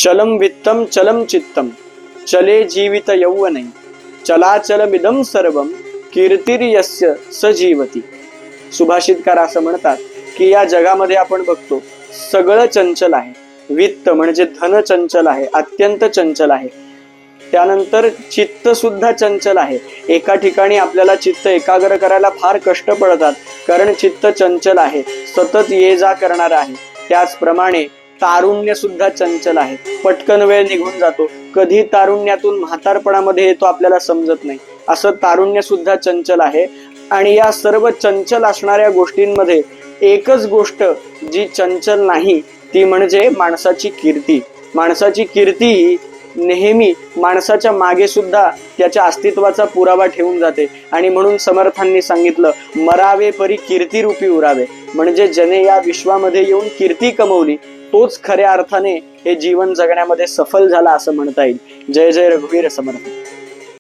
चलम वित्तम चलम चित्तम चले जीवित यौवनै चलाचलमिदं सर्वम कीर्तिर्यस्य सजीवती. सुभाषितकार असं म्हणतात की या जगामध्ये आपण बघतो सगळं चंचल आहे. वित्त म्हणजे धन चंचल आहे, अत्यंत चंचल आहे. त्यानंतर चित्त सुद्धा चंचल आहे. एका ठिकाणी आपल्याला चित्त एकाग्र करायला फार कष्ट पडतात, कारण चित्त चंचल आहे, सतत ये जा करणार आहे. त्याचप्रमाणे तारुण्य सुद्धा चंचल आहे, पटकन वेळ निघून जातो. कधी तारुण्यातून म्हातारपणामध्ये येतो आपल्याला समजत नाही. असं तारुण्य सुद्धा चंचल आहे. आणि या सर्व चंचल असणाऱ्या गोष्टींमध्ये एकच गोष्ट जी चंचल नाही ती म्हणजे माणसाची कीर्ती. माणसाची कीर्ती ही नेहमी माणसाच्या मागे सुद्धा त्याच्या अस्तित्वाचा पुरावा ठेवून जाते. आणि म्हणून समर्थांनी सांगितलं, मरावे परी कीर्तिरूपी उरावे. म्हणजे ज्याने या विश्वामध्ये येऊन कीर्ती कमवली तोच खऱ्या अर्थाने हे जीवन जगण्यामध्ये सफल झाला असं म्हणता येईल. जय जय रघुवीर समर्थ.